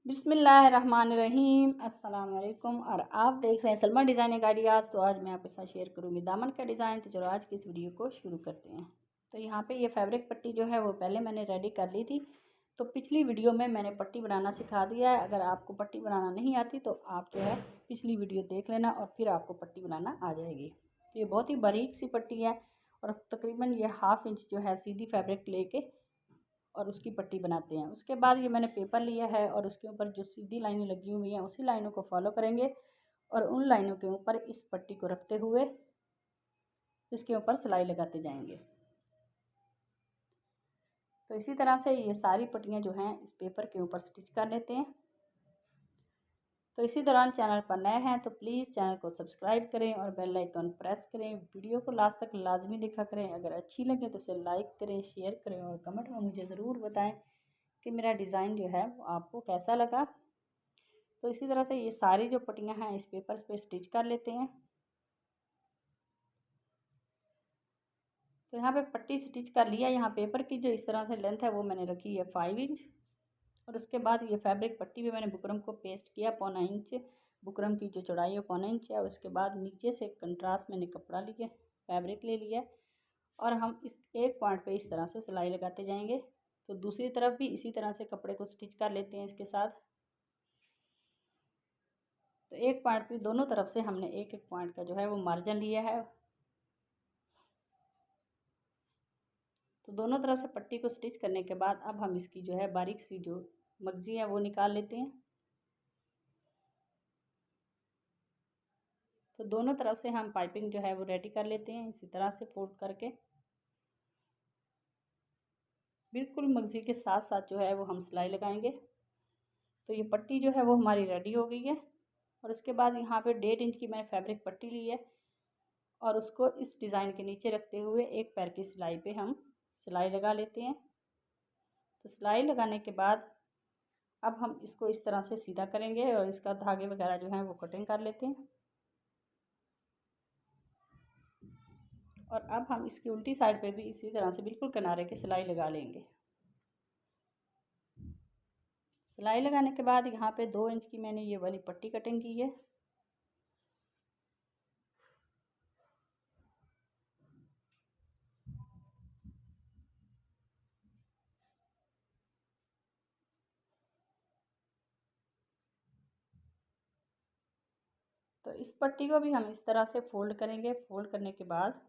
बिस्मिल्लाहिर्रहमानिर्रहीम अस्सलाम वालेकुम। और आप देख रहे हैं सलमा डिज़ाइनिंग आइडियाज़। तो आज मैं आपके साथ शेयर करूँगी दामन का डिज़ाइन। तो चलो आज की इस वीडियो को शुरू करते हैं। तो यहाँ पे ये फैब्रिक पट्टी जो है वो पहले मैंने रेडी कर ली थी। तो पिछली वीडियो में मैंने पट्टी बनाना सिखा दिया है। अगर आपको पट्टी बनाना नहीं आती तो आप जो है पिछली वीडियो देख लेना और फिर आपको पट्टी बनाना आ जाएगी। तो ये बहुत ही बारीक सी पट्टी है और तकरीबन ये 1/2 इंच जो है सीधी फैब्रिक लेके और उसकी पट्टी बनाते हैं। उसके बाद ये मैंने पेपर लिया है और उसके ऊपर जो सीधी लाइनें लगी हुई हैं उसी लाइनों को फॉलो करेंगे और उन लाइनों के ऊपर इस पट्टी को रखते हुए इसके ऊपर सिलाई लगाते जाएंगे। तो इसी तरह से ये सारी पट्टियाँ जो हैं इस पेपर के ऊपर स्टिच कर लेते हैं। तो इसी दौरान चैनल पर नए हैं तो प्लीज़ चैनल को सब्सक्राइब करें और बेल आइकन प्रेस करें। वीडियो को लास्ट तक लाजमी देखा करें। अगर अच्छी लगे तो इसे लाइक करें, शेयर करें और कमेंट में मुझे ज़रूर बताएं कि मेरा डिज़ाइन जो है वो आपको कैसा लगा। तो इसी तरह से ये सारी जो पट्टियाँ हैं इस पेपर पे स्टिच कर लेते हैं। तो यहाँ पे पट्टी स्टिच कर लिया। यहाँ पेपर की जो इस तरह से लेंथ है वो मैंने रखी है 5 इंच। और उसके बाद ये फैब्रिक पट्टी पे मैंने बुकरम को पेस्ट किया 1/4 इंच। बुकरम की जो चौड़ाई है 1/4 इंच है। और उसके बाद नीचे से कंट्रास्ट मैंने कपड़ा लिया, फैब्रिक ले लिया और हम इस एक पॉइंट पे इस तरह से सिलाई लगाते जाएंगे। तो दूसरी तरफ भी इसी तरह से कपड़े को स्टिच कर लेते हैं इसके साथ। तो एक पॉइंट पे दोनों तरफ से हमने एक एक पॉइंट का जो है वो मार्जिन लिया है। तो दोनों तरफ से पट्टी को स्टिच करने के बाद अब हम इसकी जो है बारीक सी जो मगजी है वो निकाल लेते हैं। तो दोनों तरफ से हम पाइपिंग जो है वो रेडी कर लेते हैं इसी तरह से फोल्ड करके। बिल्कुल मगजी के साथ साथ जो है वो हम सिलाई लगाएंगे। तो ये पट्टी जो है वो हमारी रेडी हो गई है। और उसके बाद यहाँ पे 1.5 इंच की मैंने फैब्रिक पट्टी ली है और उसको इस डिज़ाइन के नीचे रखते हुए एक पैर की सिलाई पे हम सिलाई लगा लेते हैं। तो सिलाई लगाने के बाद अब हम इसको इस तरह से सीधा करेंगे और इसका धागे वगैरह जो है वो कटिंग कर लेते हैं। और अब हम इसकी उल्टी साइड पे भी इसी तरह से बिल्कुल किनारे की सिलाई लगा लेंगे। सिलाई लगाने के बाद यहाँ पे 2 इंच की मैंने ये वाली पट्टी कटिंग की है। तो इस पट्टी को भी हम इस तरह से फोल्ड करेंगे। फोल्ड करने के बाद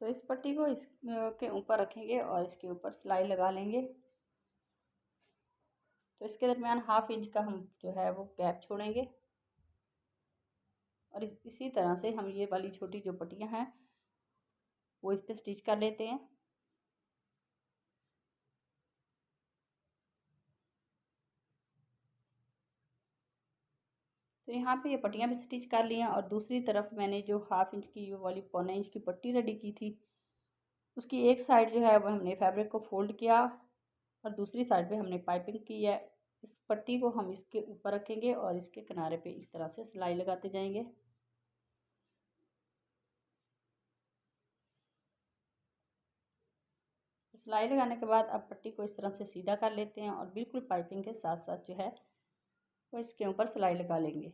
तो इस पट्टी को इस के ऊपर रखेंगे और इसके ऊपर सिलाई लगा लेंगे। तो इसके दरमियान 1/2 इंच का हम जो है वो गैप छोड़ेंगे और इसी तरह से हम ये वाली छोटी जो पट्टियाँ हैं वो इस पर स्टिच कर लेते हैं। तो यहाँ पे ये पट्टियाँ भी स्टिच कर ली हैं और दूसरी तरफ मैंने जो 1/2 इंच की वो वाली 1/4 इंच की पट्टी रेडी की थी उसकी एक साइड जो है वो हमने फैब्रिक को फोल्ड किया और दूसरी साइड पे हमने पाइपिंग की है। इस पट्टी को हम इसके ऊपर रखेंगे और इसके किनारे पे इस तरह से सिलाई लगाते जाएंगे। सिलाई लगाने के बाद अब पट्टी को इस तरह से सीधा कर लेते हैं और बिल्कुल पाइपिंग के साथ साथ जो है वो इसके ऊपर सिलाई लगा लेंगे।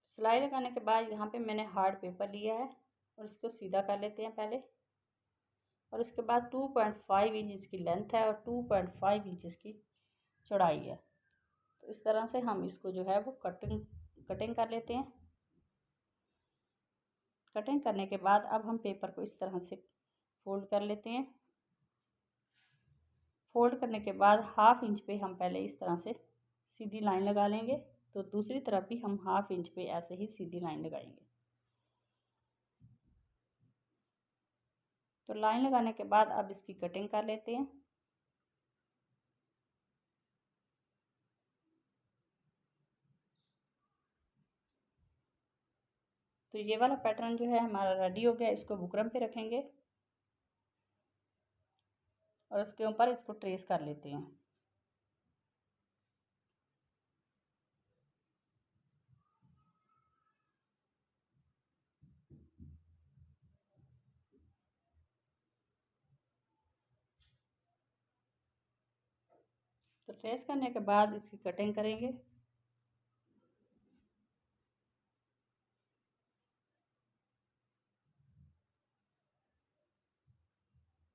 सिलाई लगाने के बाद यहाँ पे मैंने हार्ड पेपर लिया है और इसको सीधा कर लेते हैं पहले। और उसके बाद 2.5 इंच इसकी लेंथ है और 2.5 इंच इसकी चौड़ाई है। तो इस तरह से हम इसको जो है वो कटिंग कर लेते हैं। कटिंग करने के बाद अब हम पेपर को इस तरह से फोल्ड कर लेते हैं। फोल्ड करने के बाद 1/2 इंच पे हम पहले इस तरह से सीधी लाइन लगा लेंगे। तो दूसरी तरफ भी हम 1/2 इंच पे ऐसे ही सीधी लाइन लगाएंगे। तो लाइन लगाने के बाद अब इसकी कटिंग कर लेते हैं। तो ये वाला पैटर्न जो है हमारा रेडी हो गया। इसको बुकरम पे रखेंगे और उसके ऊपर इसको ट्रेस कर लेते हैं। तो ट्रेस करने के बाद इसकी कटिंग करेंगे।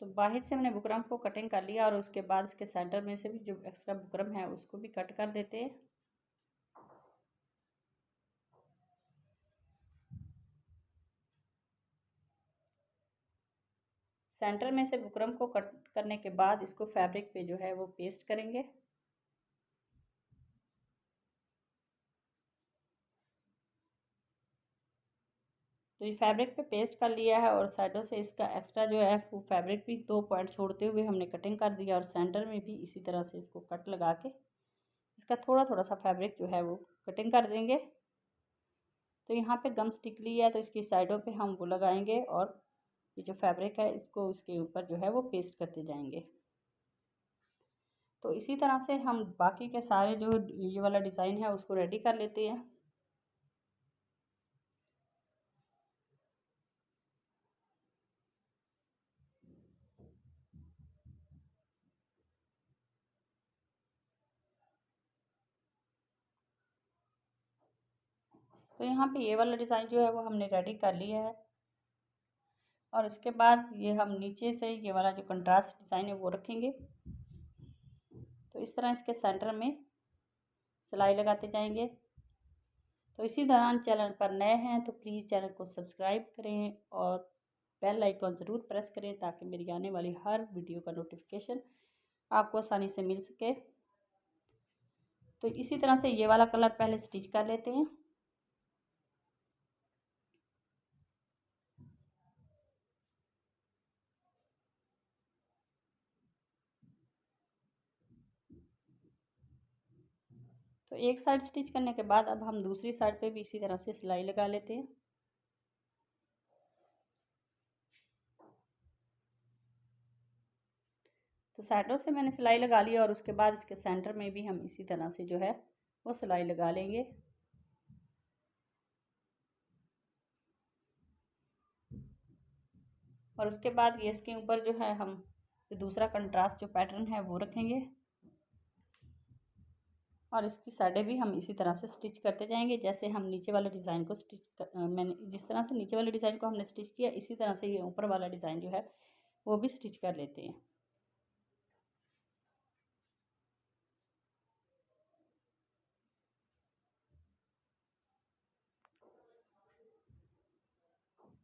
तो बाहर से हमने बुकरम को कटिंग कर लिया और उसके बाद इसके सेंटर में से भी जो एक्स्ट्रा बुकरम है उसको भी कट कर देते हैं। सेंटर में से बुकरम को कट करने के बाद इसको फैब्रिक पे जो है वो पेस्ट करेंगे। तो ये फैब्रिक पे पेस्ट कर लिया है और साइडों से इसका एक्स्ट्रा जो है वो फैब्रिक भी 2 पॉइंट छोड़ते हुए हमने कटिंग कर दिया और सेंटर में भी इसी तरह से इसको कट लगा के इसका थोड़ा थोड़ा सा फैब्रिक जो है वो कटिंग कर देंगे। तो यहाँ पे गम स्टिक ली है तो इसकी साइडों पे हम वो लगाएंगे और ये जो फैब्रिक है इसको उसके ऊपर जो है वो पेस्ट करते जाएंगे। तो इसी तरह से हम बाकी के सारे जो ये वाला डिज़ाइन है उसको रेडी कर लेते हैं। तो यहाँ पे ये वाला डिज़ाइन जो है वो हमने रेडी कर लिया है और इसके बाद ये हम नीचे से ये वाला जो कंट्रास्ट डिज़ाइन है वो रखेंगे। तो इस तरह इसके सेंटर में सिलाई लगाते जाएंगे। तो इसी दौरान चैनल पर नए हैं तो प्लीज़ चैनल को सब्सक्राइब करें और बेल आइकॉन ज़रूर प्रेस करें ताकि मेरी आने वाली हर वीडियो का नोटिफिकेशन आपको आसानी से मिल सके। तो इसी तरह से ये वाला कलर पहले स्टिच कर लेते हैं। तो एक साइड स्टिच करने के बाद अब हम दूसरी साइड पे भी इसी तरह से सिलाई लगा लेते हैं। तो साइडों से मैंने सिलाई लगा ली और उसके बाद इसके सेंटर में भी हम इसी तरह से जो है वो सिलाई लगा लेंगे। और उसके बाद ये इसके ऊपर जो है हम जो दूसरा कंट्रास्ट जो पैटर्न है वो रखेंगे और इसकी साइडें भी हम इसी तरह से स्टिच करते जाएंगे जैसे हम नीचे वाले डिज़ाइन को मैंने जिस तरह से नीचे वाले डिज़ाइन को हमने स्टिच किया इसी तरह से ये ऊपर वाला डिज़ाइन जो है वो भी स्टिच कर लेते हैं।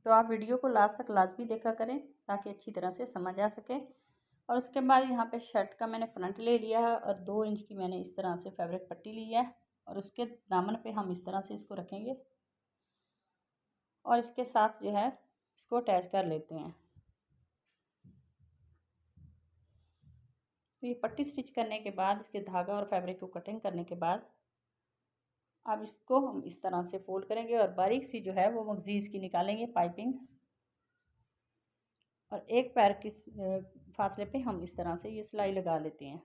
तो आप वीडियो को लास्ट तक लाजमी देखा करें ताकि अच्छी तरह से समझ आ सके। और उसके बाद यहाँ पे शर्ट का मैंने फ्रंट ले लिया है और 2 इंच की मैंने इस तरह से फैब्रिक पट्टी ली है और उसके दामन पे हम इस तरह से इसको रखेंगे और इसके साथ जो है इसको अटैच कर लेते हैं। तो ये पट्टी स्टिच करने के बाद इसके धागा और फैब्रिक को कटिंग करने के बाद अब इसको हम इस तरह से फोल्ड करेंगे और बारीक सी जो है वो मगज़ी इसकी निकालेंगे पाइपिंग और एक पैर के फासले पे हम इस तरह से ये सिलाई लगा लेते हैं।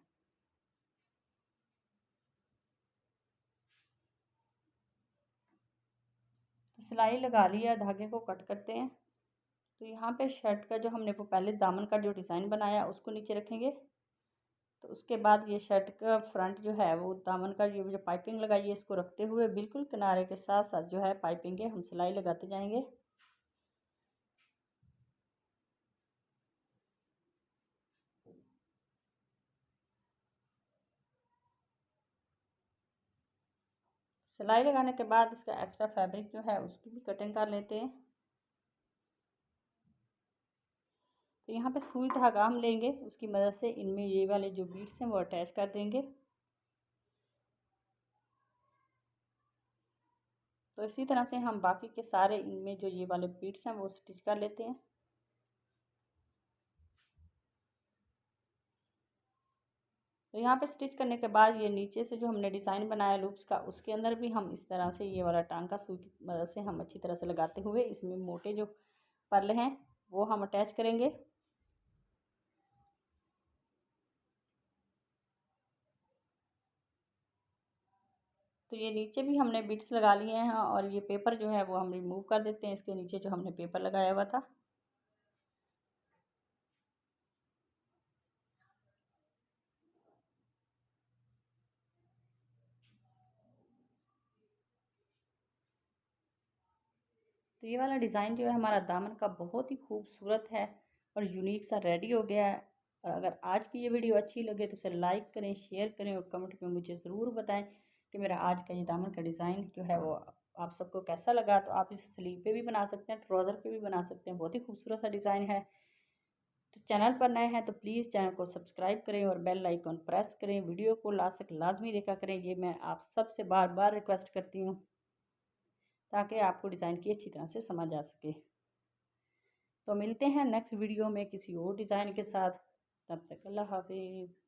तो सिलाई लगा लिया, धागे को कट करते हैं। तो यहाँ पे शर्ट का जो हमने वो पहले दामन का जो डिज़ाइन बनाया उसको नीचे रखेंगे। तो उसके बाद ये शर्ट का फ्रंट जो है वो दामन का ये जो पाइपिंग लगाई है इसको रखते हुए बिल्कुल किनारे के साथ साथ जो है पाइपिंग के हम सिलाई लगाते जाएंगे। सिलाई लगाने के बाद इसका एक्स्ट्रा फैब्रिक जो है उसकी भी कटिंग कर लेते हैं। तो यहाँ पे सुई धागा हम लेंगे, उसकी मदद से इनमें ये वाले जो बीड्स हैं वो अटैच कर देंगे। तो इसी तरह से हम बाकी के सारे इनमें जो ये वाले बीड्स हैं वो स्टिच कर लेते हैं। तो यहाँ पे स्टिच करने के बाद ये नीचे से जो हमने डिज़ाइन बनाया लूप्स का उसके अंदर भी हम इस तरह से ये वाला टांका सुई की मदद से हम अच्छी तरह से लगाते हुए इसमें मोटे जो पर्ल हैं वो हम अटैच करेंगे। तो ये नीचे भी हमने बिट्स लगा लिए हैं और ये पेपर जो है वो हम रिमूव कर देते हैं इसके नीचे जो हमने पेपर लगाया हुआ था। तो ये वाला डिज़ाइन जो है हमारा दामन का बहुत ही खूबसूरत है और यूनिक सा रेडी हो गया है। और अगर आज की ये वीडियो अच्छी लगे तो इसे लाइक करें, शेयर करें और कमेंट में मुझे ज़रूर बताएं कि मेरा आज का ये दामन का डिज़ाइन जो है वो आप सबको कैसा लगा। तो आप इसे स्लीव पे भी बना सकते हैं, ट्राउज़र पे भी बना सकते हैं, बहुत ही खूबसूरत सा डिज़ाइन है। तो चैनल पर नए हैं तो प्लीज़ चैनल को सब्सक्राइब करें और बेल आइकन प्रेस करें। वीडियो को लास्ट तक लाजमी देखा करें, ये मैं आप सबसे बार बार रिक्वेस्ट करती हूँ ताकि आपको डिज़ाइन की अच्छी तरह से समझ आ सके। तो मिलते हैं नेक्स्ट वीडियो में किसी और डिज़ाइन के साथ। तब तक अल्लाह हाफिज़।